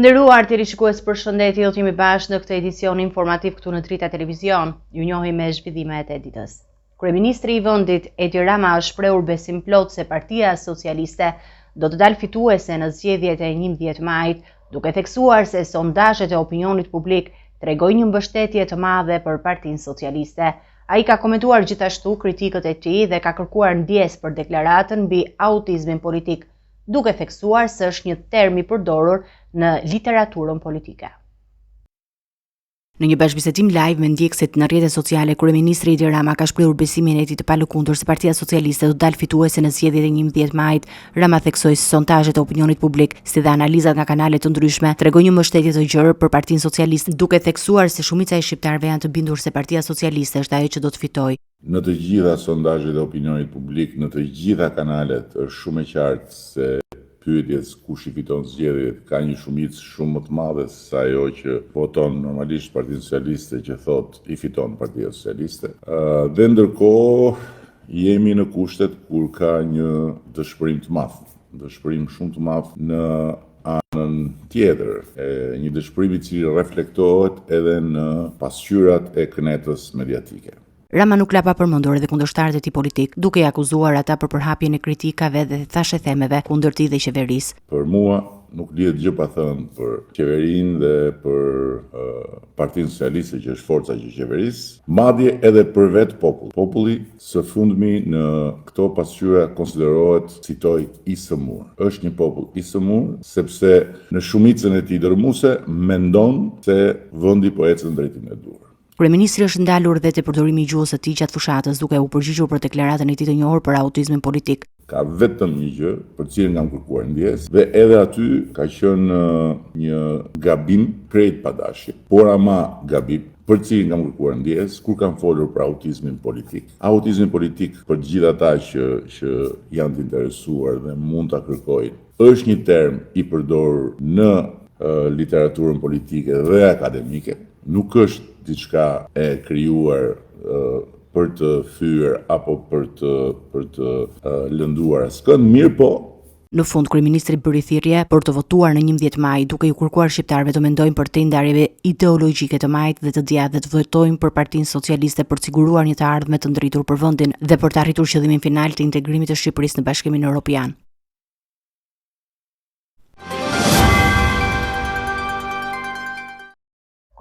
Të nderuar televizionistë, përshëndetje, do të jemi bashkë në këtë edicion informativ këtu në Drita Televizion. Ju njohim me zhvillimet e ditës. Kryeministri i vendit Edi Rama është shprehur besim plot se Partia Socialiste do të dalë fituese në zgjedhjet e 11 majit, duke theksuar se sondazhet e opinionit publik tregojnë një mbështetje të madhe për Partinë Socialiste. Ai ka komentuar gjithashtu kritikët e tij dhe ka kërkuar ndjesë për deklaratën mbi autizmin politik, duke theksuar se është një term i përdorur në literaturën politike. Në një bashkëbisedim live me ndjekësit në rrjetet sociale, kryeministri Edi Rama ka shprehur besimin e tij të palëkundur se Partia Socialiste do të dalë fituese në zgjedhjet e 11 majit. Rama theksoi se sondazhet e opinionit publik, si dhe analizat nga kanale të ndryshme, tregojnë një mbështetje të gjerë për Partinë Socialiste, duke theksuar se shumica e shqiptarëve janë të bindur se Partia Socialiste është ajo që do të fitojë. Në të gjitha sondazhet e opinionit publik, në të gjitha kanalet, është shumë e qartë se pyetjes kush i fiton zgjedhjet ka një shumicë shumë më të madhe se ajo që voton normalisht Partia Socialiste, që thot i fiton Partia Socialiste. Dhe ndërkohë jemi në kushtet kur ka një dëshpërim të madh, dëshpërim shumë të madh në anën tjetër, një dëshpërim i cili reflektohet edhe në pasqyrat e kënetës mediatike. Rama nuk la pa përmendur edhe kundërshtarët e tij politik, duke i akuzuar ata për përhapjen e kritikave dhe thashë themeve kundër tij dhe qeverisë. Për mua nuk lihet gjë pa thënë për qeverinë dhe për Partinë Socialiste, që është forca që qeveris, madje edhe për vetë popull. Populli së fundmi në këto pasqyra konsiderohet, citoj, i sëmur. Është një popull i sëmur sepse në shumicën e tij dërmuese mendon se vendi po ecën në drejtimin e duhur. Kryeministri është ndalur dhe te përdorimi i gjuhës së tij gjatë fushatës, duke u përgjigjur për deklaratën e tij të njohur për autizmin politik. Ka vetëm një gjë për cilën kam kërkuar ndjesë, dhe edhe aty ka qenë një gabim krejt padashje, por ama gabim për cilin kam kërkuar ndjesë kur kam folur për autizmin politik. Autizmin politik, për gjithë ata që janë të interesuar dhe mund ta kërkojnë, është një term i përdorur në literaturën politike dhe akademike, nuk është diçka e krijuar për të thyer apo për të lënduar askënd, mirë po. Në fund, kryeministri bëri thirrje për të votuar në 11 maj, duke i kërkuar shqiptarëve të mendojnë për te ndarjeve ideologjike të majit dhe të djathtë dhe të votojnë për Partinë Socialiste për të siguruar një të ardhme të ndritur për vendin dhe për të arritur qëllimin final të integrimit të Shqipërisë në Bashkimin Evropian.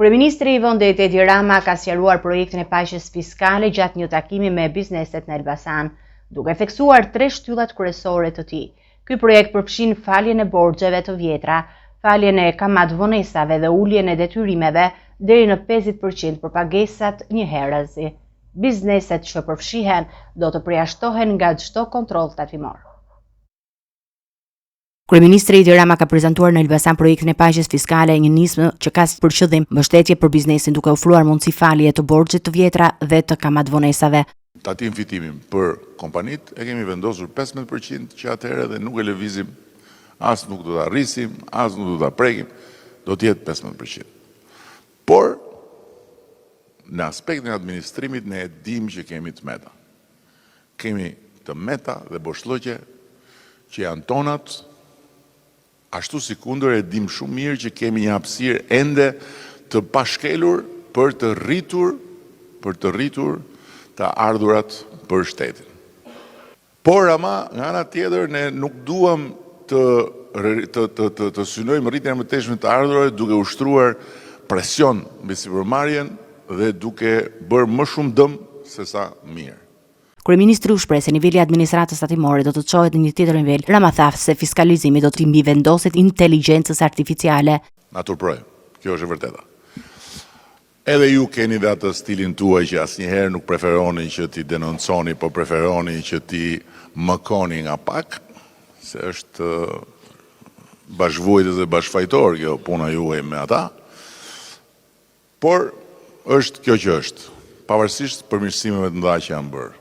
Kryeministri i vendit Edi Rama ka sqaruar projektin e paqes fiskale gjatë një takimi me bizneset në Elbasan, duke theksuar 3 shtyllat kryesore të tij. Ky projekt përfshin faljen e borxheve të vjetra, faljen e kamatvonesave dhe uljen e detyrimeve deri në 50% për pagesat njëherëzi. Bizneset që përfshihen do të përjashtohen nga çdo kontroll tatimor. Kryeministri Edi Rama ka prezantuar në Elbasan projektin e paqes fiskale, një nismë që ka për qëllim mbështetje për biznesin, duke ofruar mundësi falje të borxhit të vjetra dhe të kamatvonesave. Tatim fitimin për kompanit e kemi vendosur 15% që atëherë dhe nuk e lëvizim, as nuk do ta rrisim, as nuk do ta prekim, do të jetë 15%. Por në aspektin e administrimit ne e dim që kemi të meta. Kemi të meta dhe boshllëqe që janë tonat. Ashtu si kundër e dim shumë mirë që kemi një hapësirë ende të pashkelur për të rritur të ardhurat për shtetin. Por ama, nga ana tjetër, ne nuk duam të synojmë rritjen e mëtejshme të ardhurave duke ushtruar presion mbi sipërmarrjen dhe duke bërë më shumë dëm se sa mirë. Kryeministri u shpreh se niveli i administratës tatimore do të çohet në një tjetër nivel. Rama tha se fiskalizimi do të mbi vendoset inteligjencës artificiale. Naturproj, kjo është e vërteta. Edhe ju keni dhe atë stilin tuaj që asnjëherë nuk preferoni që ti denonconi, po preferoni që ti mëkoni nga pak, se është bashkëvuajtës dhe bashkëfajtor kjo puna juaj me ata. Por është kjo që është, pavarësisht përmirësimeve të mëdha që janë bërë.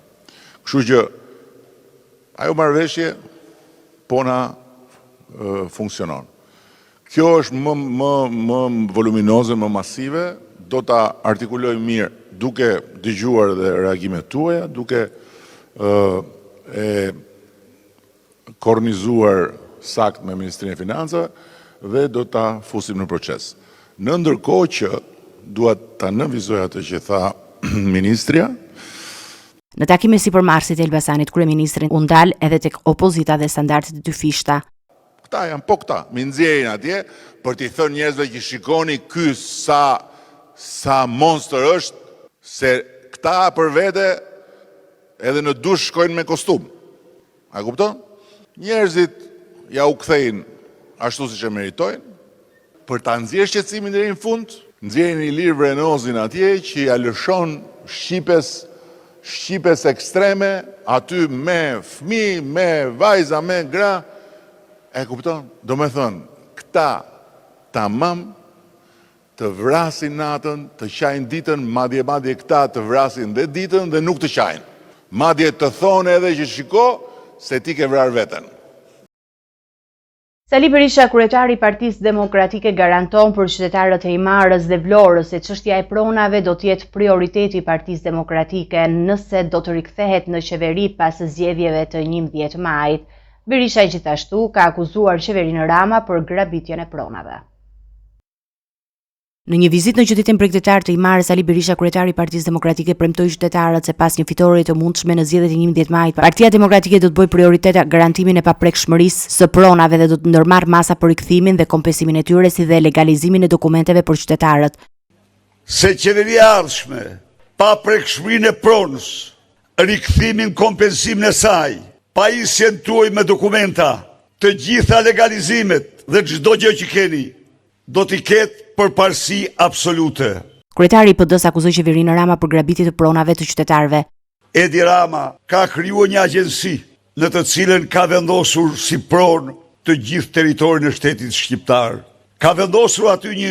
Kështu që ajo marrëveshje pona funksionon. Kjo është më voluminoze, më masive, do ta artikuloj mirë duke dëgjuar dhe reagimet tuaja, duke e kornizuar sakt me Ministrinë e Financave dhe do ta fusim në proces. Në ndërkohë që duat ta nënvizoj atë që tha ministrja. Në takime sipërmarrësit e Elbasanit, kryeministri u ndal edhe tek opozita dhe standardet e dyfishta. Këta janë po këta, mi nxjerrin atje për t'i thënë njerëzve që shikoni ky sa monster është, se këta për vete edhe në dush shkojnë me kostum. A kupton? Njerëzit ja u kthejnë ashtu siç e meritojnë, për ta nxjerrë shqetësimin deri në fund, nxjerrin Ilir Vrenozin atje që ja lëshon shqipes ekstreme, aty me fëmijë, me vajza, me gra. E kupton? Do me thënë, këta tamam të vrasin natën, të qajnë ditën, madje këta të vrasin dhe ditën dhe nuk të qajnë. Madje të thonë edhe që shiko se ti ke vrarë veten. Sali Berisha, kryetari i Partisë Demokratike, garanton për qytetarët e Imarës dhe Vlorës se çështja e pronave do të jetë prioriteti i Partisë Demokratike nëse do të rikthehet në qeveri pas zgjedhjeve të 11 majit. Berisha gjithashtu ka akuzuar qeverinë Rama për grabitjen e pronave. Në një vizitë në qytetin bregdetar të Imarës, Sali Berisha, kryetari i Partisë Demokratike, premtoi qytetarët se pas një fitore të mundshme në zgjedhjet e 11 majit, Partia Demokratike do të bëjë prioritet garantimin e paprekshmërisë së pronave dhe do të ndërmarrë masa për rikthimin dhe kompensimin e tyre, si dhe legalizimin e dokumenteve për qytetarët. Se qeveria e ardhshme, paprekshmërinë e pronës, rikthimin, kompensimin e saj, pajisjen tuaj me dokumenta, të gjitha legalizimet dhe çdo gjë që keni, do t'i ketë përparësi absolute. Kryetari i PD-s akuzoi qeverinë Rama për grabitje të pronave të qytetarëve. Edi Rama ka krijuar një agjenci në të cilën ka vendosur si pronë të gjithë territorin e shtetit shqiptar. Ka vendosur aty një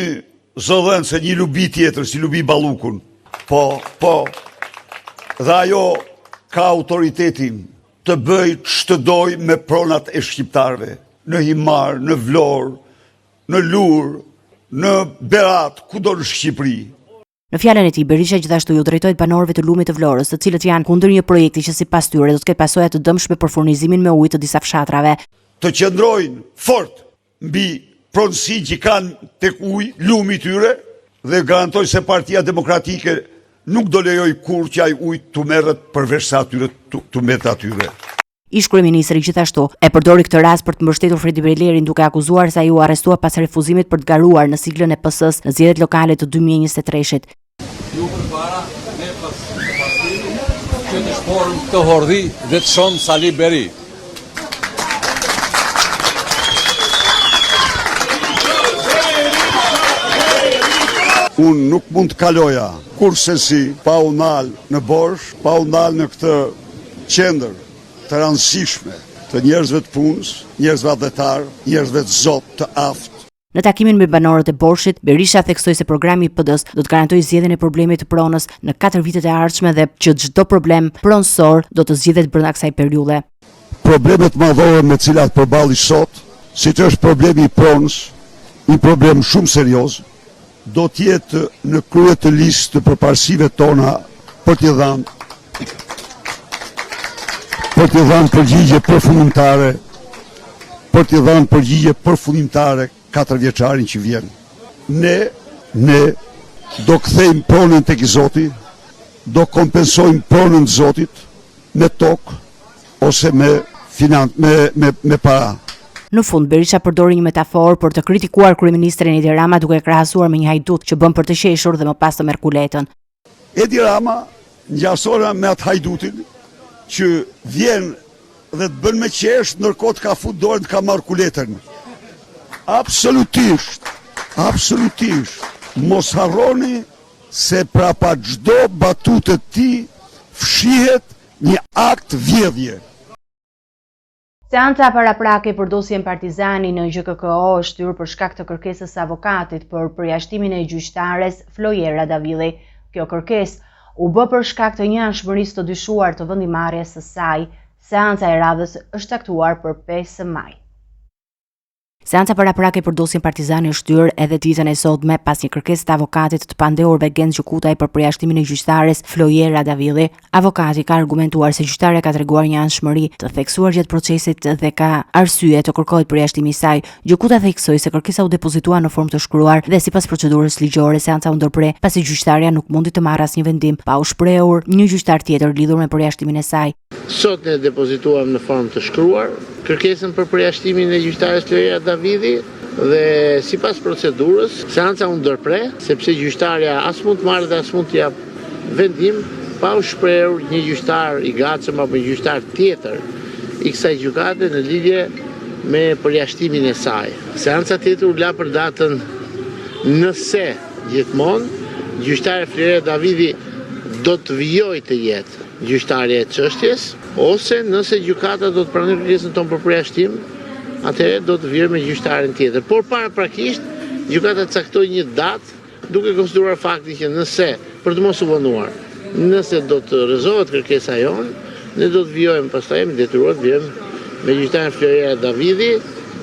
zëdhënëse, një lubi tjetër, si lubi Ballukun. Po. Dhe ajo ka autoritetin të bëj ç'të doj me pronat e shqiptarëve. Në Himar, në Vlorë, në Lurë, në Berat, kudo në Shqipëri. Në fjalën e tij, Berisha gjithashtu ju drejtohet banorëve të Lumit të Vlorës, të cilët janë kundër një projekti që sipas tyre do të ketë pasoja të dëmshme për furnizimin me ujë të disa fshatrave. Të qëndrojnë fort mbi pronësinë që kanë tek uji, lumi i tyre, dhe garantoj se Partia Demokratike nuk do lejoj kur që ai ujë të merret përveç se atyre të merret atyre. Ish kryeministri gjithashtu e përdori këtë rast për të mbështetur Fredi Belerin, duke akuzuar se ai u arrestua pas refuzimit për të garuar në siglën e PS-s në zgjedhjet lokale të 2023-shit. Ju përpara ne pas partimit që të shporëm këtë hordhi dhe të shonë Sali Beri. Unë nuk mund të kaloja kurse si pa u nal në Borsh, pa u nal në këtë qendër të rëndësishme të njerëzve të punës, njerëzve adhetar, njerëzve të zot, të aftë. Në takimin me banorët e Borshit, Berisha theksoi se programi i PD-s do të garantojë zgjedhjen e problemit të pronës në 4 vitet e ardhshme dhe që çdo problem pronësor do të zgjidhet brenda kësaj periudhe. Problemet madhore me të cilat përballesh sot, siç është problemi i pronës, një problem shumë serioz, do të jetë në krye të listë të përparësive tona për t'i dhënë përgjigje përfundimtare 4 vjeçarin që vjen. Ne do kthejmë pronën tek Zoti, do kompensojmë pronën të Zotit me tokë ose me para. Në fund, Berisha përdori një metaforë për të kritikuar kryeministrin Edi Rama, duke krahasuar me një hajdut që bën për të qeshur dhe më pas të merr kuletën. Edi Rama ngjasora me atë hajdutin që vjen dhe të bën me qesh, ndërkohë të ka fut dorën të ka marrë kuletën. Absolutisht. Mos harroni se prapa çdo batutë të tij fshihet një akt vjedhje. Seanca paraprake për dosjen Partizani në GJKO është hyrë për shkak të kërkesës së avokatit për përjashtimin e gjyqtares Flojera Davilli. Kjo kërkesë u bë për shkak të një anshmërisë të dyshuar të vendimarrjes së saj. Seanca e radhës është caktuar për 5 maj. Seanca paraprake për dosjen Partizani është shtyrë edhe ditën e sotme pas një kërkesë të avokatit të pandeurve Genc Gjukutaj për përjashtimin e gjyqtares Flojera Davidi. Avokati ka argumentuar se gjyqtarja ka treguar një anshmëri të theksuar gjatë procesit dhe ka arsye të kërkohet përjashtimi i saj. Gjukuta theksoi se kërkesa u depozitua në formë të shkruar dhe sipas procedurës ligjore seanca u ndërpre pasi gjyqtarja nuk mundi të marrë asnjë vendim pa u shprehur një gjyqtar tjetër lidhur me përjashtimin e saj. Sot ne depozituam në formë të shkruar kërkesën për përjashtimin e gjyqtares Flojera Davidi dhe sipas procedurës seanca u ndërpre sepse gjyqtarja as mund të marrë dhe as mund të jap vendim pa u shprehur një gjyqtar i gatshëm apo një gjyqtar tjetër i kësaj gjykate në lidhje me përjashtimin e saj. Seanca tjetër u la për datën nëse gjithmonë gjyqtarja Flojera Davidi do të vijojë të jetë gjyqtarja e çështjes, ose nëse gjykata do të pranojë kërkesën tonë për përjashtim, atëherë do të vijë me gjyqtarin tjetër. Por paraprakisht gjykata caktoi një datë duke konsideruar faktin që nëse për të mos u vonuar, nëse do të rrezohet kërkesa jonë, ne do të vijojmë pastaj me detyruar të vijojmë me gjyqtarin Flojera Davidi,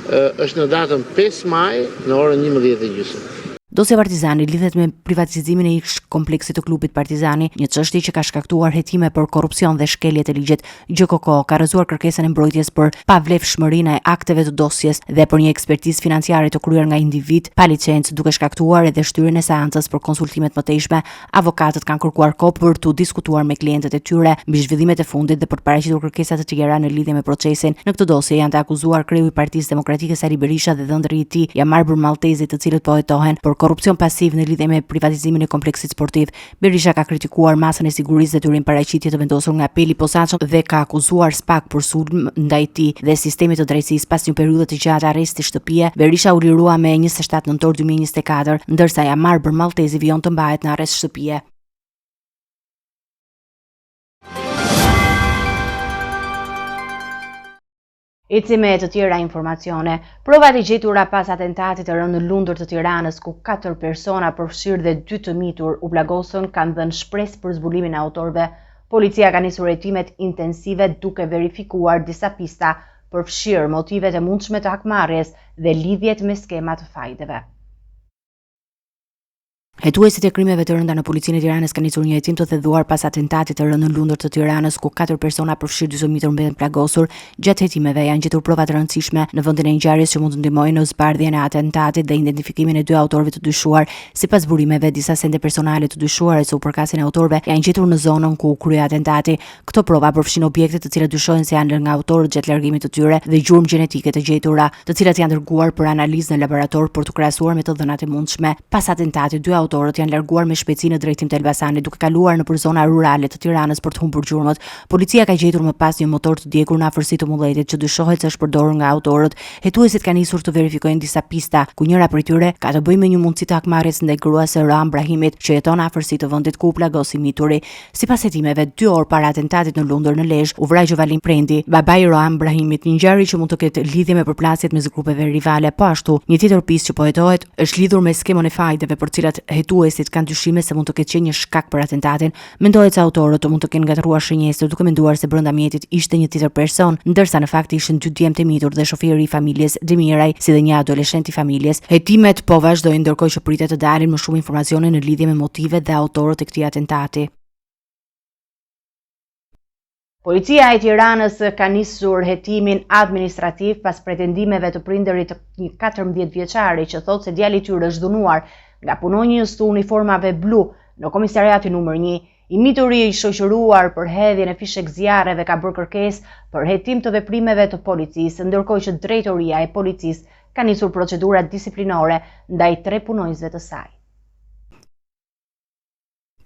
është në datën 5 maj në orën 11:30. Dosja Partizani lidhet me privatizimin e ish kompleksit të klubit Partizani, një çështje që ka shkaktuar hetime për korrupsion dhe shkelje të ligjit. GKK ka rrëzuar kërkesën e mbrojtjes për pavlefshmërinë e akteve të dosjes dhe për një ekspertizë financiare të kryer nga individ pa licencë, duke shkaktuar edhe shtyrjen e seancës për konsultimet mëtejshme. Avokatët kanë kërkuar kohë për të diskutuar me klientët e tyre mbi zhvillimet e fundit dhe për të paraqitur kërkesa të tjera në lidhje me procesin. Në këtë dosje janë të akuzuar kreu i Partisë Demokratike Sali Berisha dhe dhëndëri i tij Jamarbër Malltezi, të cilët po hetohen për korrupsion pasiv në lidhje me privatizimin e kompleksit sportiv. Berisha ka kritikuar masën e sigurisë dhe tyrin paraqitje të vendosur nga apeli i posaçëm dhe ka akuzuar SPAK për sulm ndaj tij dhe sistemit të drejtësisë pas një periudhe të gjatë arresti shtëpie. Berisha u lirua me 27 nëntor 2024, ndërsa Jamarbër Malltezi vijon të mbahet në arrest shtëpie. Eci me të tjera informacione, provat e gjetura pas atentatit të rënë në Lundër të Tiranës, ku 4 persona përfshirë dhe 2 të mitur u plagosën, kanë dhënë shpresë për zbulimin e autorëve. Policia ka nisur hetimet intensive duke verifikuar disa pista përfshirë motivet e mundshme të hakmarrjes dhe lidhjet me skema të fajdeve. Hetuesit e krimeve të rënda në policinë e Tiranës kanë nisur një hetim të thedhuar pas atentatit të rënë në Lundër të Tiranës, ku 4 persona përfshirë 2 mitur mbeten plagosur. Gjatë hetimeve janë gjetur prova të rëndësishme në vendin e ngjarjes që mund të ndihmojnë në zbardhjen e atentatit dhe identifikimin e 2 autorëve të dyshuar. Sipas burimeve, disa sende personale të dyshuara se u përkasin e autorëve janë gjetur në zonën ku u krye atentati. Këto prova përfshin objekte të cilat dyshohen se janë nga autorët gjatë largimit të tyre dhe gjurmë gjenetike të gjetura, të cilat janë dërguar për analizë në laborator për të krahasuar me të dhënat e mundshme. Pas atentatit, 2 autorët janë larguar me shpejtësi në drejtim të Elbasanit, duke kaluar nëpër zona rurale të Tiranës për të humbur gjurmët. Policia ka gjetur më pas një motor të djegur në afërsi të mulletit që dyshohet se është përdorur nga autorët. Hetuesit kanë nisur të verifikojnë disa pista, ku njëra prej tyre ka të bëjë me një mundësi të hakmarrjes ndaj gruas së Roam Brahimit, që jeton në afërsi të vendit ku u plagosi mituri. Sipas hetimeve, 2 orë para atentatit në Lundër në Lezhë, u vra Gjovalin Prendi, babai i Roam Brahimit, një ngjarje që mund të ketë lidhje me përplasjet mes grupeve rivale. Po ashtu, një tjetër pistë që po hetohet është lidhur me skemën e fajdeve për cilat hetuesit kanë dyshime se mund të ketë qenë një shkak për atentatin. Mendohet se autorët mund të kenë ngatruar shënjestër duke menduar se brenda mjetit ishte një tjetër person, ndërsa në fakt ishin 2 djemt e mitur dhe shoferi i familjes Demiraj, si dhe një adoleshent i familjes. Hetimet po vazhdojnë ndërkohë që pritet të dalin më shumë informacione në lidhje me motivet dhe autorët e këtij atentati. Policia e Tiranës ka nisur hetimin administrativ pas pretendimeve të prindërit të një 14 vjeçari që thotë se djali i tyre është dhunuar nga punonjës të uniformave blu në komisariatin numër 1. I mituri i shoqëruar për hedhjen e fishek zjarreve ka bërë kërkesë për hetim të veprimeve të policisë, ndërkohë që drejtoria e policisë ka nisur procedura disiplinore ndaj 3 punonjësve të saj.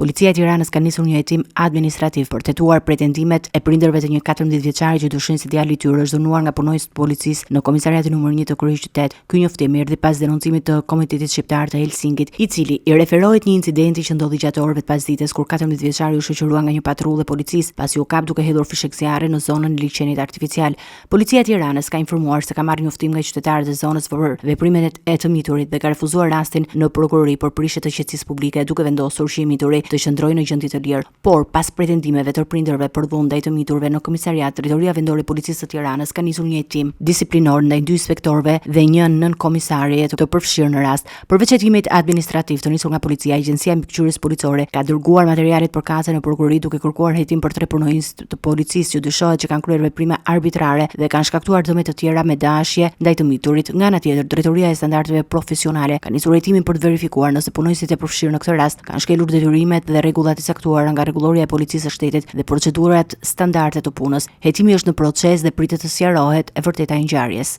Policia e Tiranës ka nisur një hetim administrativ për të hetuar pretendimet e prindërve të një 14 vjeçari që dyshojnë se djali i tyre është dhunuar nga punonjës të policisë në komisariatin numër 1 të kryeqytetit. Ky njoftim erdhi pas denoncimit të Komitetit Shqiptar të Helsinkit, i cili i referohet një incidenti që ndodhi gjatë orëve të pasdites kur 14 vjeçari u shoqërua nga një patrullë policisë pasi u kap duke hedhur fishek zjarre në zonën e liçenit artificial. Policia e Tiranës ka informuar se ka marrë njoftim nga qytetarët e zonës për veprimet e të miturit dhe ka refuzuar rastin në prokurori për prishje të qetësisë publike, duke vendosur që i mituri të qëndrojë në gjendje të lirë, por pas pretendimeve të prindërve për dhunë ndaj të miturve në komisariat, Drejtoria Vendore e Policisë së Tiranës ka nisur një hetim disiplinor ndaj 2 inspektorëve dhe një nën komisare të përfshirë në rast. Përveç hetimit administrativ të nisur nga policia, Agjencia e Mbikëqyrjes Policore ka dërguar materialet përkatëse në prokurori duke kërkuar hetim për 3 punonjës të policisë që dyshohet që kanë kryer veprime arbitrare dhe kanë shkaktuar dëme të tjera me dashje ndaj të miturit. Nga ana tjetër, Drejtoria e Standardeve Profesionale ka nisur hetimin për të verifikuar nëse punonjësit e përfshirë në këtë rast kanë shkelur detyrimet dhe rregullat e caktuara nga rregulloria e Policisë së Shtetit dhe procedurat standarde të punës. Hetimi është në proces dhe pritet të sqarohet e vërteta e ngjarjes.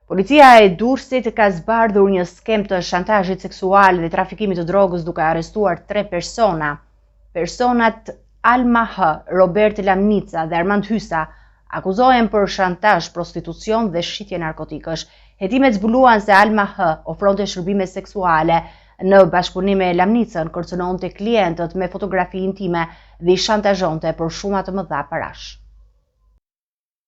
Policia e Durrësit ka zbardhur një skem të shantazhit seksual dhe trafikimit të drogës duke arrestuar 3 persona. Personat Alma H, Robert Lamnica dhe Armand Hysa akuzohen për shantazh, prostitucion dhe shitje narkotikësh. Hetimet zbuluan se Alma H ofronte shërbime seksuale në bashkëpunim me Lamnicën, kërcënonte klientët me fotografi intime dhe i shantazhonte për shuma të mëdha parash.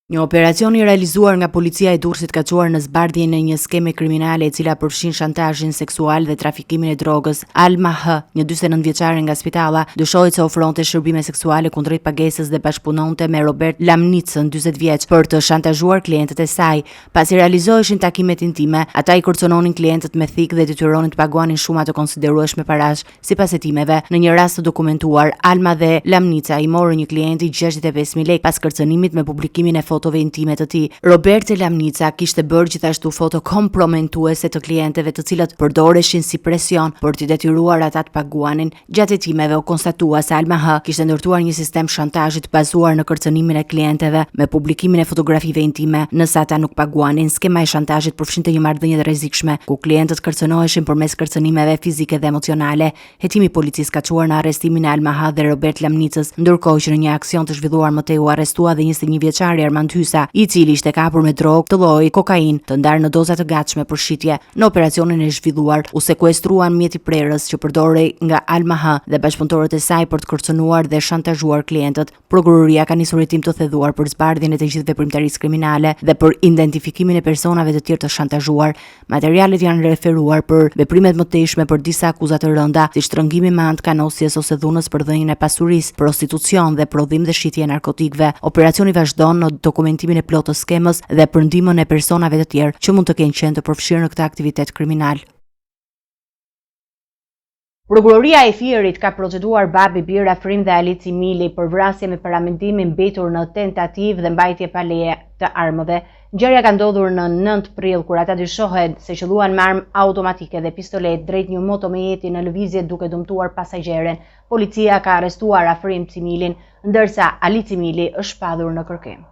Një operacion I realizuar nga policia e Durrësit ka çuar në zbardhjen e një skeme kriminale e cila përfshin shantazhin seksual dhe trafikimin e drogës. Alma H, një 49 vjeçare nga Spitalla, dyshohet se ofronte shërbime seksuale kundrejt pagesës dhe bashkëpunonte me Robert Lamnicën, 40 vjeç, për të shantazhuar klientët e saj. Pasi realizoheshin takimet intime, ata I kërcënonin klientët me thikë dhe detyronin të paguanin shuma të konsiderueshme parash. Sipas hetimeve, në një rast të dokumentuar, Alma dhe Lamnica I morën një klienti 65.000 lekë pas kërcënimit me publikimin e fotove intime të tij. Robert Lamnica kishte bërë gjithashtu foto kompromentuese të klientëve të cilët përdoreshin si presion për t'i detyruar ata të paguanin. Gjatë hetimeve u konstatua se Alma H kishte ndërtuar një sistem shantazhi të bazuar në kërcënimin e klientëve me publikimin e fotografive intime nëse ata nuk paguanin. Skema e shantazhit përfshinte një marrëdhënie të rrezikshme ku klientët kërcënoheshin përmes kërcënimeve fizike dhe emocionale. Hetimi I policisë ka çuar në arrestimin e Alma H dhe Robert Lamnicës, ndërkohë që në një aksion të zhvilluar mëtej u arrestua dhe 21 vjeçari Armand Hysa, I cili ishte kapur me drogë të llojit kokain të ndarë në doza të gatshme për shitje. Në operacionin e zhvilluar u sekuestruan mjeti prerës që përdorej nga Alma H dhe bashkëpunëtorët e saj për të kërcënuar dhe shantazhuar klientët. Prokuroria ka nisur hetim të thedhuar për zbardhjen e të gjithë veprimtarisë kriminale dhe për identifikimin e personave të tjerë të shantazhuar. Materialet janë referuar për veprimet mëtejshme për disa akuza të rënda, si shtrëngimi me anë të kanosjes ose dhunës për dhënien e pasurisë, prostitucion dhe prodhim dhe shitje e narkotikëve. Operacioni vazhdon në dokumentimin e plotë të skemës dhe për ndihmën e personave të tjerë që mund të kenë qenë të përfshirë në këtë aktivitet kriminal. Prokuroria e Fierit ka proceduar babi bir Afrim dhe Alici Mili për vrasje me paramendim mbetur në tentativë dhe mbajtje pa leje të armëve. Ngjarja ka ndodhur në 9 prill kur ata dyshohet se qëlluan me armë automatike dhe pistolet drejt një motomjeti në lëvizje duke dëmtuar pasagjerin. Policia ka arrestuar Afrim Cimilin, ndërsa Alici Mili është shpadhur në kërkim.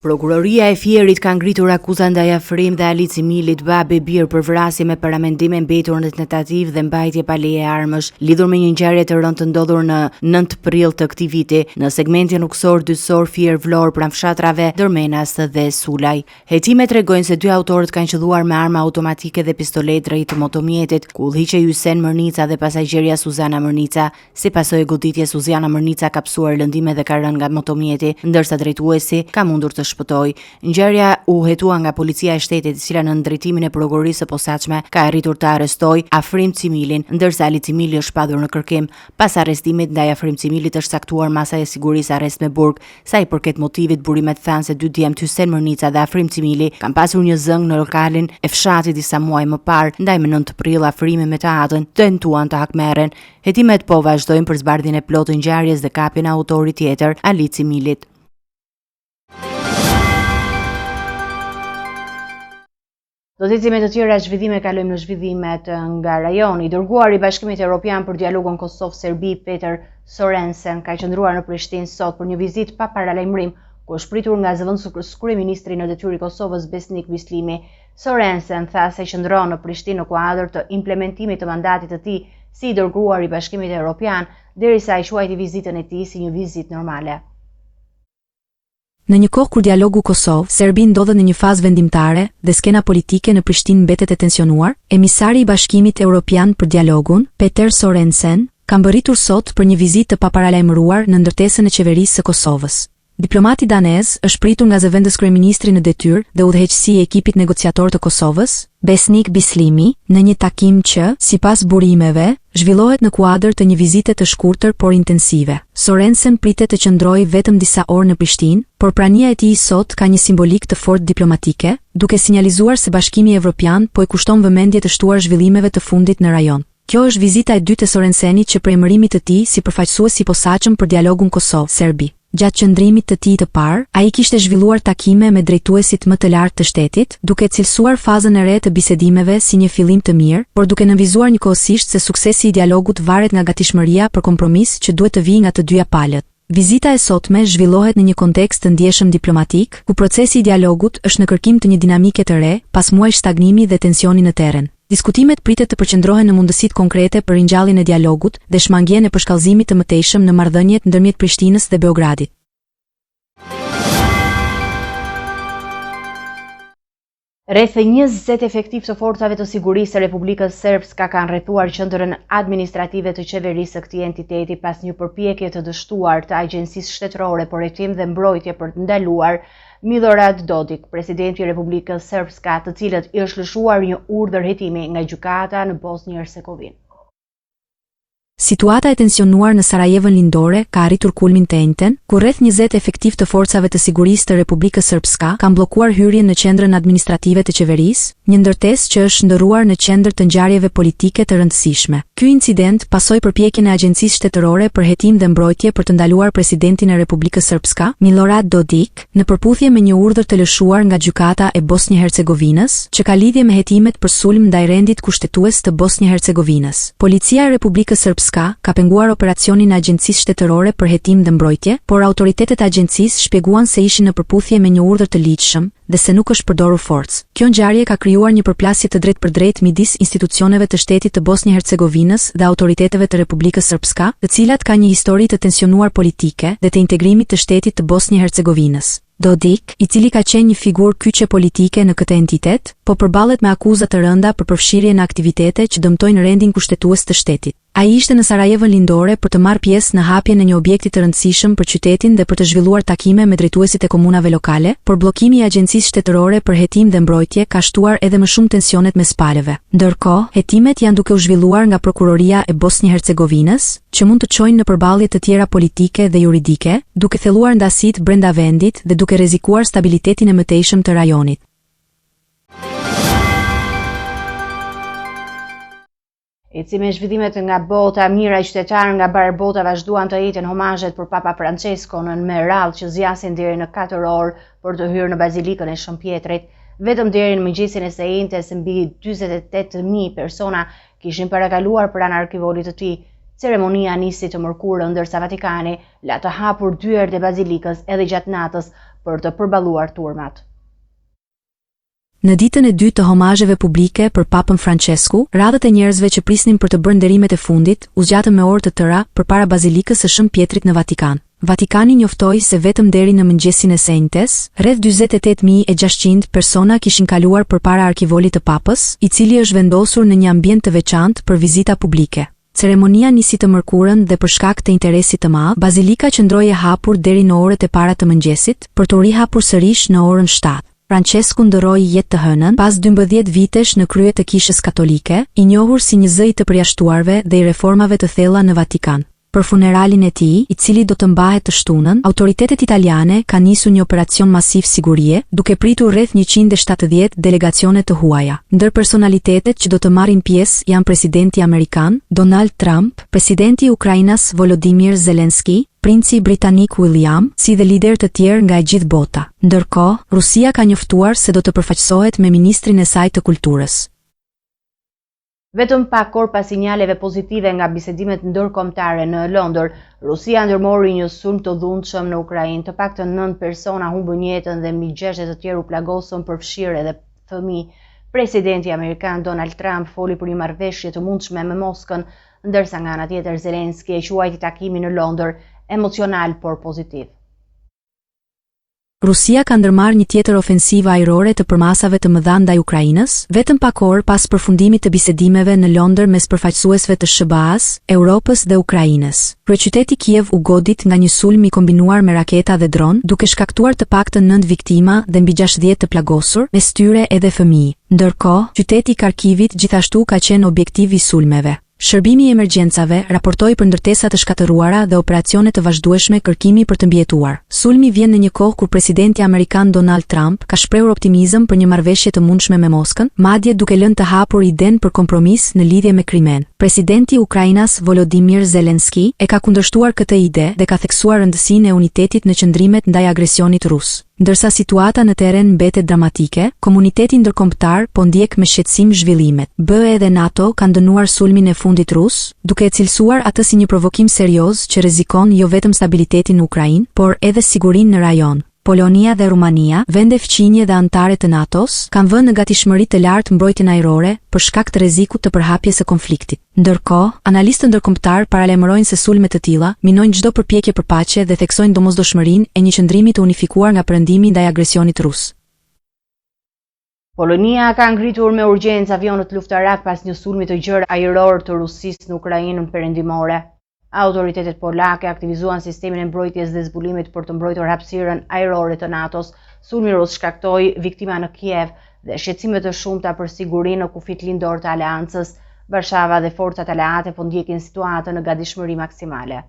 Prokuroria e Fierit ka ngritur akuza ndaj Afrim dhe Alici Milit, babi bir, për vrasje me paramendim mbetur në tentativë dhe mbajtje pa leje armësh, lidhur me një ngjarje të rëndë të ndodhur në 9 prill të këtij viti në segmentin rrugësor dytësor Fier Vlorë pranë fshatrave Dërmenas dhe Sulaj. Hetimet tregojnë se 2 autorët kanë qelluar me armë automatike dhe pistolet drejt motomjetit, ku udhëhiqej Hysen Mërnica dhe pasagjeria Suzana Mërnica. Si pasojë e goditjes, Suzana Mërnica ka psuar lëndime dhe ka rënë nga motomjeti, ndërsa drejtuesi ka mundur të shpëtoj. Ngjarja u hetua nga policia e shtetit, e cila në drejtimin e prokurorisë së posaçme ka arritur të arrestoj Afrim Cimilin, ndërsa Ali Cimili është shpadhur në kërkim. Pas arrestimit ndaj Afrim Cimilit është saktuar masa e sigurisë arrest me burg. Sa I përket motivit, burimet thanë se 2 djemt Hysen Mërnica dhe Afrim Cimili kanë pasur një zëng në lokalin e fshatit disa muaj më parë, ndaj më 9 prill Afrimi me të atën tentuan të hakmeren. Hetimet po vazhdojnë për zbardhjen e plotë të ngjarjes dhe kapjen e autorit tjetër, Ali Cimilit. Do të ecim me të tjera zhvillime, kalojmë në zhvillimet nga rajoni. I dërguari I Bashkimit Evropian për dialogun Kosovë-Serbi, Peter Sorensen, ka qëndruar në Prishtinë sot për një vizitë pa paralajmërim, ku është pritur nga zëvendësues kryeministri në detyrë I Kosovës Besnik Bislimi. Sorensen tha se qëndron në Prishtinë në kuadër të implementimit të mandatit të tij si I dërguar I Bashkimit Evropian, derisa I quajti vizitën e tij si një vizitë normale. Në një kohë kur dialogu Kosovë-Serbi ndodhet në një fazë vendimtare dhe skena politike në Prishtinë mbetet e tensionuar, emisari I Bashkimit Evropian për dialogun, Peter Sorensen, ka mbërritur sot për një vizitë të paparalajmëruar në ndërtesën e qeverisë së Kosovës. Diplomati danez është pritur nga zëvendës kryeministri në detyrë dhe udhëheqësi i ekipit negociator të Kosovës, Besnik Bislimi, në një takim që, sipas burimeve, zhvillohet në kuadër të një vizite të shkurtër por intensive. Sorensen pritet të qëndrojë vetëm disa orë në Prishtinë, por prania e tij sot ka një simbolik të fortë diplomatike, duke sinjalizuar se Bashkimi Evropian po i kushton vëmendje të shtuar zhvillimeve të fundit në rajon. Kjo është vizita e dytë e Sorensenit që prej emërimit të tij si përfaqësues i posaçëm për dialogun Kosovë-Serbi. Gjatë qëndrimit të tij të parë, ai kishte zhvilluar takime me drejtuesit më të lartë të shtetit, duke cilësuar fazën e re të bisedimeve si një fillim të mirë, por duke nënvizuar njëkohësisht se suksesi i dialogut varet nga gatishmëria për kompromis që duhet të vijë nga të dyja palët. Vizita e sotme zhvillohet në një kontekst të ndjeshëm diplomatik, ku procesi i dialogut është në kërkim të një dinamike të re, pas muajsh stagnimi dhe tensioni në terren. Diskutimet pritet të përqendrohen në mundësitë konkrete për ringjalljen e dialogut dhe shmangjen e përshkallëzimit të mëtejshëm në marrëdhëniet ndërmjet Prishtinës dhe Beogradit. Rreth 20 efektiv të forcave të sigurisë së Republikës Srpska kanë rrethuar qendrën administrative të qeverisë së këtij entiteti pas një përpjekje të dështuar të Agjencisë Shtetërore për Hetim dhe Mbrojtje për të ndaluar Milorad Dodik, presidenti i Republikës Srpska, të cilët i është lëshuar një urdhër hetimi nga gjykata në Bosnjë-Hercegovinë. Situata e tensionuar në Sarajevën lindore ka arritur kulmin të njëjtën, ku rreth 20 efektiv të forcave të sigurisë të Republikës Srpska kanë bllokuar hyrjen në qendrën administrative të qeverisë, një ndërtesë që është ndërruar në qendër të ngjarjeve politike të rëndësishme. Ky incident pasoi përpjekjen e Agjencisë Shtetërore për Hetim dhe Mbrojtje për të ndaluar presidentin e Republikës Srpska, Milorad Dodik, në përputhje me një urdhër të lëshuar nga gjykata e Bosnjë-Hercegovinës, që ka lidhje me hetimet për sulm ndaj rendit kushtetues të Bosnjë-Hercegovinës. Policia e Republikës Srpska ka penguar operacionin e Agjencisë Shtetërore për Hetim dhe Mbrojtje, por autoritetet e agjencisë shpjeguan se ishin në përputhje me një urdhër të ligjshëm dhe se nuk është përdorur forcë. Kjo ngjarje ka krijuar një përplasje të drejtpërdrejtë midis institucioneve të shtetit të Bosnjë-Hercegovinës dhe autoriteteve të Republikës Srpska, të cilat kanë një histori të tensionuar politike dhe të integrimit të shtetit të Bosnjë-Hercegovinës. Dodik, i cili ka qenë një figurë kyçe politike në këtë entitet, po përballet me akuza të rënda për përfshirje në aktivitete që dëmtojnë rendin kushtetues të shtetit. Ai ishte në Sarajevën lindore për të marrë pjesë në hapjen e një objekti të rëndësishëm për qytetin dhe për të zhvilluar takime me drejtuesit e komunave lokale, por bllokimi i Agjencisë Shtetërore për Hetim dhe Mbrojtje ka shtuar edhe më shumë tensionet mes palëve. Ndërkohë, hetimet janë duke u zhvilluar nga Prokuroria e Bosnjë-Hercegovinës, që mund të çojnë në përballje të tjera politike dhe juridike, duke thelluar ndasitë brenda vendit dhe duke rrezikuar stabilitetin e mëtejshëm të rajonit. Eci me zhvillimet nga bota, mira i qytetarë nga barbota vazhduan të jetin homazhet për Papa Francesco në Merall që zjasin deri në 4 orë për të hyrë në bazilikën e Shën Pjetrit. Vetëm deri në mëngjesin e së njëjtës mbi 48.000 persona kishin parakaluar pranë arkivolit të tij. Ceremonia nisi të mërkurë ndërsa Vatikani la të hapur dyert e bazilikës edhe gjatë natës për të përballuar turmat. Në ditën e dytë të homazheve publike për Papën Francesku, radhët e njerëzve që prisnin për të bërë nderimet e fundit u zgjatën me orë të tëra përpara bazilikës së Shën Pjetrit në Vatikan. Vatikani njoftoi se vetëm deri në mëngjesin e së njëjtës, rreth 48.600 persona kishin kaluar përpara arkivolit të Papës, i cili është vendosur në një ambient të veçantë për vizita publike. Ceremonia nisi të mërkurën dhe për shkak të interesit të madh, bazilika qëndroi e hapur deri në orët e para të mëngjesit, për të rihapur sërish në orën 7. Francesku ndëroi jetë të hënën pas 12 vitesh në krye të Kishës Katolike, i njohur si një zë i të përjashtuarve dhe i reformave të thella në Vatikan. Për funeralin e tij, i cili do të mbahet të shtunën, autoritetet italiane kanë nisur një operacion masiv sigurie, duke pritur rreth 170 delegacione të huaja. Ndër personalitetet që do të marrin pjesë janë presidenti amerikan Donald Trump, presidenti i Ukrainës Volodymyr Zelensky, princi britanik William, si dhe lider të tjerë nga e gjithë bota. Ndërkohë, Rusia ka njoftuar se do të përfaqësohet me ministrin e saj të kulturës. Vetëm pak orë pas sinjaleve pozitive nga bisedimet ndërkombëtare në Londër, Rusia ndërmori një sulm të dhunshëm në Ukrainë. Të paktën 9 persona humbën jetën dhe mbi 60 të tjerë u plagosën përfshirë edhe fëmijë. Presidenti amerikan Donald Trump foli për një marrëveshje të mundshme me Moskën, ndërsa nga ana tjetër Zelensky e quajti takimin në Londër emocional por pozitiv. Rusia ka ndërmarrë një tjetër ofensivë ajrore të përmasave të mëdha ndaj Ukrainës, vetëm pak orë pas përfundimit të bisedimeve në Londër mes përfaqësuesve të SBA-s, Europës dhe Ukrainës. Kryeqyteti Kiev u godit nga një sulm i kombinuar me raketa dhe dron, duke shkaktuar të paktën 9 viktima dhe mbi 60 të plagosur, mes tyre edhe fëmijë. Ndërkohë, qyteti i Kharkivit gjithashtu ka qenë objektiv i sulmeve. Shërbimi i emergjencave raportoi për ndërtesa të shkatëruara dhe operacione të vazhdueshme kërkimi për të mbijetuar. Sulmi vjen në një kohë kur presidenti amerikan Donald Trump ka shprehur optimizëm për një marrëveshje të mundshme me Moskën, madje duke lënë të hapur idenë për kompromis në lidhje me Krimen. Presidenti i Ukrainës Volodymyr Zelensky e ka kundërshtuar këtë ide dhe ka theksuar rëndësinë e unitetit në qëndrimet ndaj agresionit rus. Ndërsa situata në terren mbetet dramatike, komuniteti ndërkombëtar po ndjek me shqetësim zhvillimet. BE dhe NATO kanë dënuar sulmin e fundit rus, duke e cilësuar atë si një provokim serioz që rrezikon jo vetëm stabilitetin në Ukrainë, por edhe sigurinë në rajon. Polonia dhe Rumania, vende fqinje dhe anëtare të NATO-s, kanë vënë në gatishmëri të lartë mbrojtjen ajrore për shkak të rrezikut të përhapjes së konfliktit. Ndërkohë, analistë ndërkombëtar paralajmërojnë se sulme të tilla minojnë çdo përpjekje për paqe dhe theksojnë domosdoshmërinë e një qëndrimi të unifikuar nga perëndimi ndaj agresionit rus. Polonia ka ngritur me urgjencë avionët luftarak pas një sulmi të gjerë ajror të Rusisë në Ukrainën perëndimore. Autoritetet polake aktivizuan sistemin e mbrojtjes dhe zbulimit për të mbrojtur hapësirën ajrore të NATO-s. Sulmi rus shkaktoi viktima në Kiev dhe shqetësime të shumta për sigurinë në kufit lindor të aleancës. Varshava dhe forcat aleate po ndjekin situatën në gatishmëri maksimale.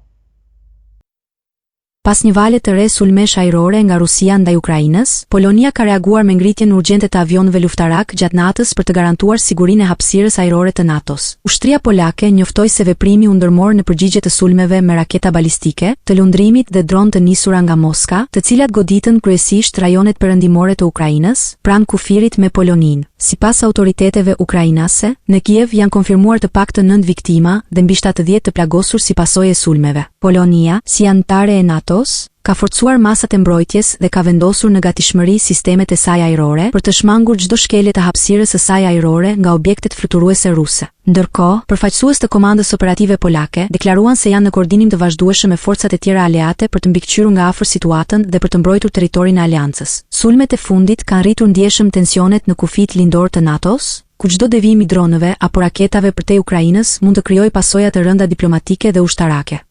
Pas një vale të re sulmesh ajrore nga Rusia ndaj Ukrainës, Polonia ka reaguar me ngritjen urgjente të avionëve luftarak gjatë natës për të garantuar sigurinë e hapësirës ajrore të NATO-s. Ushtria polake njoftoi se veprimi u ndërmor në përgjigje të sulmeve me raketa balistike, të lundrimit dhe dron të nisura nga Moska, të cilat goditën kryesisht rajonet perëndimore të Ukrainës, pranë kufirit me Poloninë. Sipas autoriteteve ukrainase, në Kiev janë konfirmuar të paktën 9 viktima dhe mbi 70 të plagosur si pasojë e sulmeve. Polonia, si anëtare e NATO-s, ka forcuar masat e mbrojtjes dhe ka vendosur në gatishmëri sistemet e saj ajrore për të shmangur çdo shkelje të hapësirës së saj ajrore nga objektet fluturuese ruse. Ndërkohë, përfaqësues të Komandës Operative Polake deklaruan se janë në koordinim të vazhdueshëm me forcat e tjera aleate për të mbikëqyrur nga afër situatën dhe për të mbrojtur territorin e aleancës. Sulmet e fundit kanë rritur ndjeshëm tensionet në kufit lindor të NATO-s, ku çdo devijim i dronëve apo raketave përtej Ukrainës mund të krijojë pasoja të rënda diplomatike dhe ushtarake.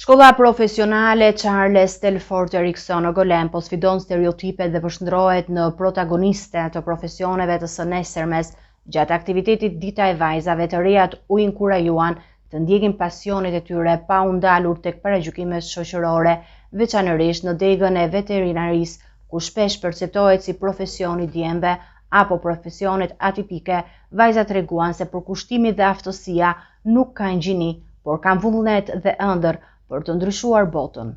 Shkolla profesionale Charles Telford Erickson në Golem po sfidon stereotipet dhe përshëndrohet në protagoniste të profesioneve të së nesërmes. Gjatë aktivitetit Dita e Vajzave, të rejat u inkurajuan të ndjekin pasionet e tyre pa u ndalur tek paragjykimet shoqërore, veçanërisht në degën e veterinarisë, ku shpesh perceptohet si profesioni djemve apo profesionet atipike. Vajzat treguan se përkushtimi dhe aftësia nuk kanë gjini, por kanë vullnet dhe ëndër për të ndryshuar botën.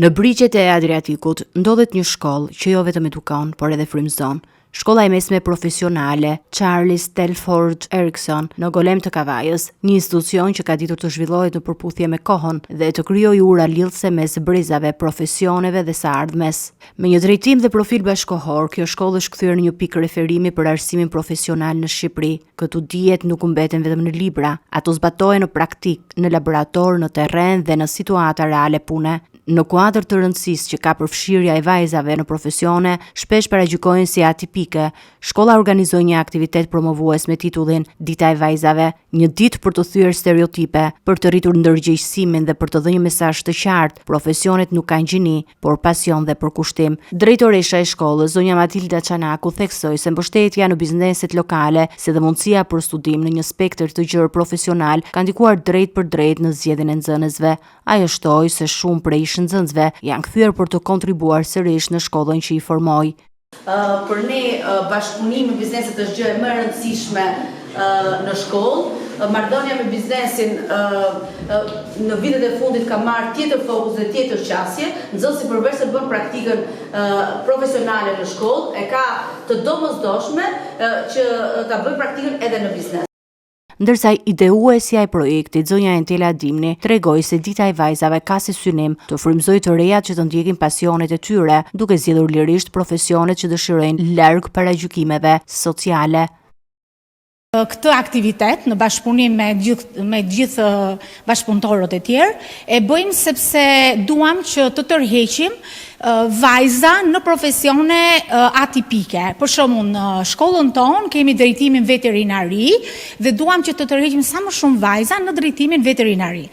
Në brigjet e Adriatikut ndodhet një shkollë që jo vetëm edukon, por edhe frymëzon. Shkolla e mesme profesionale Charles Telford Erickson në Golem të Kavajës, një institucion që ka ditur të zhvillohet në përputhje me kohën dhe të krijojë ura lidhëse mes brezave, profesioneve dhe së ardhmes. Me një drejtim dhe profil bashkohor, kjo shkollë është kthyer në një pikë referimi për arsimin profesional në Shqipëri. Këtu dijet nuk mbeten vetëm në libra, ato zbatohen në praktik, në laborator, në terren dhe në situata reale pune. Në kuadër të rëndësisë që ka përfshirja e vajzave në profesione, shpesh paragjykohen si atipike. Shkolla organizoi një aktivitet promovues me titullin Dita e Vajzave, një ditë për të thyer stereotipe, për të rritur ndërgjegjësimin dhe për të dhënë një mesazh të qartë. Profesionet nuk kanë gjini, por pasion dhe përkushtim. Drejtoresha e shkollës, zonja Matilda Çanaku, theksoi se mbështetja në bizneset lokale, si dhe mundësia për studim në një spektër të gjerë profesional, ka ndikuar drejt për drejt në zgjedhjen e nxënësve. Ajo shtoi se shumë prej nxënësve janë kthyer për të kontribuar sërish në shkollën që i formoi. Për ne bashkëpunimi me bizneset është gjë e më e rëndësishme në shkollë. Marrëdhënia me biznesin në vitet e fundit ka marrë tjetër fokus dhe tjetër qasje. Nxënësi përveç se bën praktikën profesionale në shkollë, e ka të domosdoshme që ta bëjë praktikën edhe në biznes. Ndërsa ideuesja e projektit, zonja Entela Dimni, tregoi se Dita e Vajzave ka si synim të frymëzojë të rejat që të ndjekin pasionet e tyre, duke zgjedhur lirisht profesionet që dëshirojnë larg paragjykimeve sociale. Këtë aktivitet në bashkëpunim me gjithë bashkëpunëtorët e tjerë e bëjmë sepse duam që të tërheqim vajza në profesione atipike. Për shembull, në shkollën tonë kemi drejtimin veterinari dhe duam që të tërheqim sa më shumë vajza në drejtimin veterinari.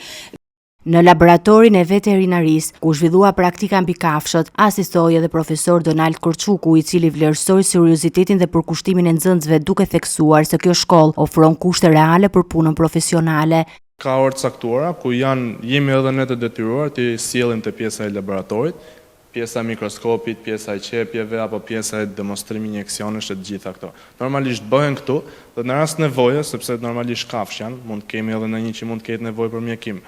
Në laboratorin e veterinarisë, ku zhvillua praktika mbi kafshët, asistoi edhe profesor Donald Korçuku, i cili vlerësoi seriozitetin dhe përkushtimin e nxënësve, duke theksuar se kjo shkollë ofron kushte reale për punën profesionale. Ka orë caktuara ku jemi edhe ne të detyruar të sjellim te pjesa e laboratorit, pjesa e mikroskopit, pjesa e qepjeve apo pjesa e demonstrimit injeksionesh e të gjitha këto. Normalisht bëhen këtu dhe në rast nevoje, sepse normalisht kafsh janë, mund të kemi edhe në një që mund të ketë nevojë për mjekim.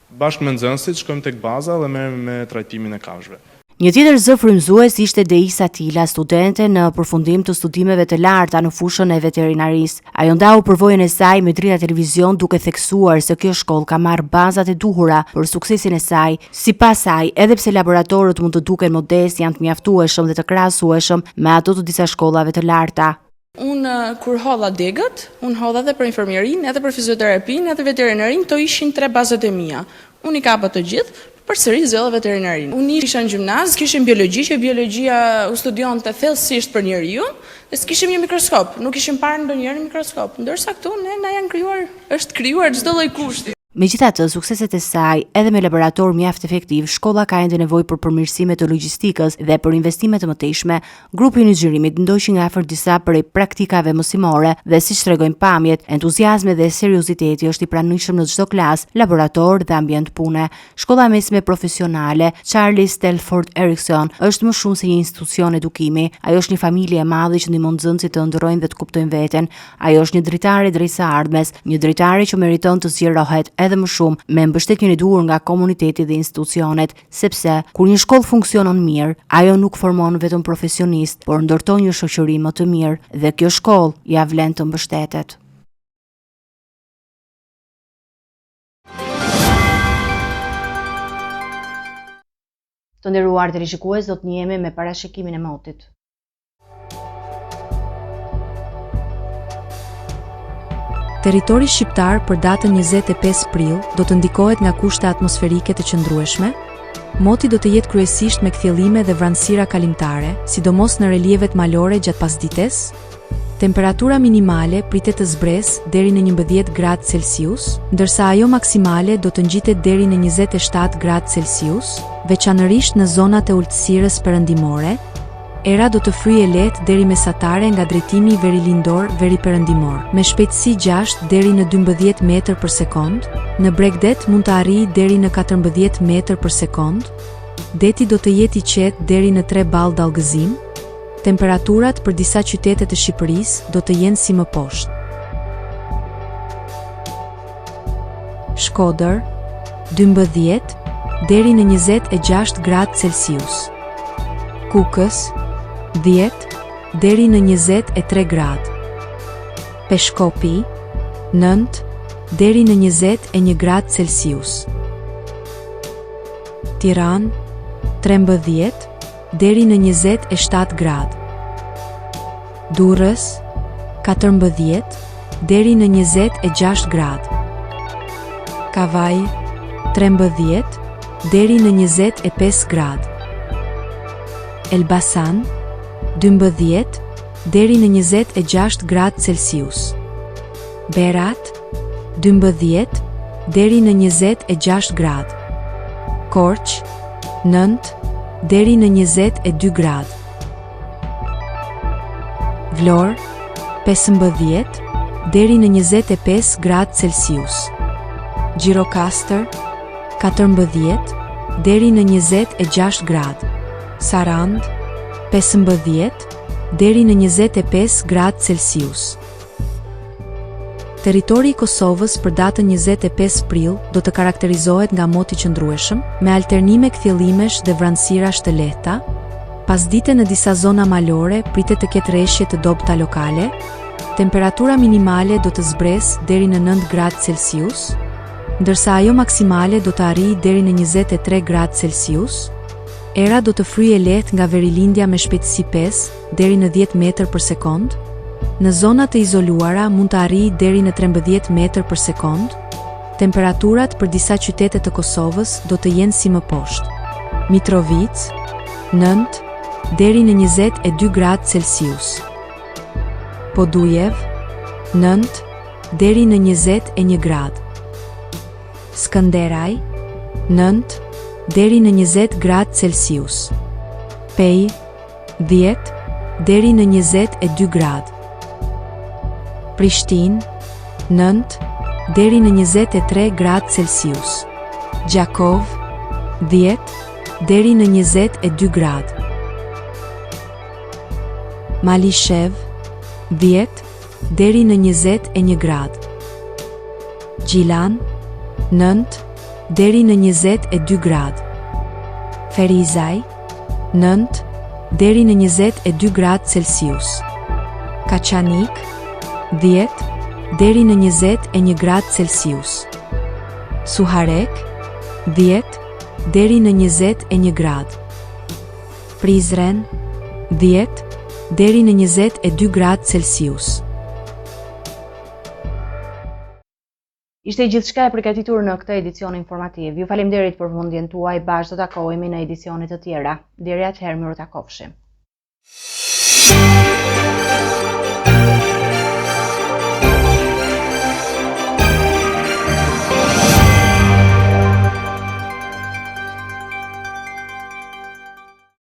Bashkë me nxënësit shkojmë tek baza dhe merremi me trajtimin e kafshëve. Një tjetër zë frymëzues ishte Deisa Tila, studente në përfundim të studimeve të larta në fushën e veterinarisë. Ajo ndau përvojën e saj me Drita Televizion, duke theksuar se kjo shkollë ka marrë bazat e duhura për suksesin e saj. Sipas saj, edhe pse laboratorët mund të duken modest, janë të mjaftueshëm dhe të krahasueshëm me ato të disa shkollave të larta. Unë kur hodha degët, unë hodha edhe për infermierin, edhe për fizioterapin, edhe veterinarin, to ishin 3 bazat e mia. Unë i kapa të gjithë, përsëri zgjodha veterinarin. Unë isha në gjimnaz, kishim biologji, që biologjia u studionte thellësisht për njeriu, dhe s'kishim një mikroskop, nuk kishim parë ndonjëherë mikroskop, ndërsa këtu na janë krijuar, është krijuar çdo lloj kushti. Megjithatë, sukseset e saj, edhe me laborator mjaft efektiv, shkolla ka ende nevojë për përmirësime të logjistikës dhe për investime të mëtejshme. Grupi i inxhinierimit ndoqi nga afër disa prej praktikave mësimore dhe siç tregojnë pamjet, entuziazmi dhe serioziteti është i pranishëm në çdo klasë, laborator dhe ambient pune. Shkolla mesme profesionale Charlie Stelford Erickson është më shumë se një institucion edukimi. Ajo është një familje e madhe që ndihmon nxënësit të ndërrojnë dhe të kuptojnë veten. Ajo është një dritare drejt së ardhmes, një dritare që meriton të zgjerohet edhe më shumë me mbështetjen e duhur nga komuniteti dhe institucionet, sepse kur një shkollë funksionon mirë, ajo nuk formon vetëm profesionist, por ndërton një shoqëri më të mirë dhe kjo shkollë ja vlen të mbështetet. Të nderuar televizionistë, do të njihemi me parashikimin e motit. Territori shqiptar për datën 25 prill do të ndikohet nga kushte atmosferike të qëndrueshme. Moti do të jetë kryesisht me kthjellime dhe vranësira kalimtare, sidomos në relievet malore gjatë pasdites. Temperatura minimale pritet të zbresë deri në 11 gradë Celsius, ndërsa ajo maksimale do të ngjitet deri në 27 gradë Celsius, veçanërisht në zonat e ulësirës perëndimore. Era do të fryjë lehtë deri mesatare nga drejtimi verilindor-veriperëndimor, me shpejtësi 6 deri në 12 metër për sekond. Në Bregdet mund të arrijë deri në 14 metër për sekond. Deti do të jetë i qetë deri në 3 ballë dallgëzim. Temperaturat për disa qytete të Shqipërisë do të jenë si më poshtë. Shkodër 12 deri në 26 gradë Celsius. Kukës 10 deri në 23 gradë. Peshkopi 9 deri në 21 gradë Celsius. Tiranë 13 deri në 27 gradë. Durrës 14 deri në 26 gradë. Kavaj 13 deri në 25 gradë. Elbasan 12 deri në 26 gradë Celsius. Berat 12 deri në 26 gradë. Korç 9 deri në 22 gradë. Vlorë 15 deri në 25 gradë Celsius. Gjirokastër 14 deri në 26 gradë. Sarand 15 deri në 25 gradë Celsius. Territori i Kosovës për datën 25 prill do të karakterizohet nga moti qëndrueshëm, me alternime kthjellimesh dhe vranësirash të lehta. Pasdite në disa zona malore pritet të ketë rreshje të dobëta lokale. Temperatura minimale do të zbresë deri në 9 gradë Celsius, ndërsa ajo maksimale do të arrijë deri në 23 gradë Celsius. Era do të fryjë lehtë nga verilindja me shpejtësi 5 deri në 10 metër për sekond. Në zonat e izoluara mund të arrijë deri në 13 metër për sekond. Temperaturat për disa qytete të Kosovës do të jenë si më poshtë. Mitrovica 9 deri në 22 gradë Celsius. Podujev 9 deri në 21 gradë. Skënderaj 9 deri në 20 gradë Celsius. Pej 10 deri në 22 gradë. Prishtinë 9 deri në 23 gradë Celsius. Gjakov 10 deri në 22 gradë. Malishev 10 deri në 21 gradë. Gjilan 9 deri në 22 gradë. Ferizaj 9 deri në 22 gradë Celsius. Kaçanik 10 deri në 21 gradë Celsius. Suharek 10 deri në 21 gradë. Prizren 10 deri në 22 gradë Celsius. Ishte gjithçka e përgatitur në këtë edicion informativ. Ju faleminderit për vëmendjen tuaj. Bashkë do takohemi në edicione të tjera. Deri atëherë, miru takofshim.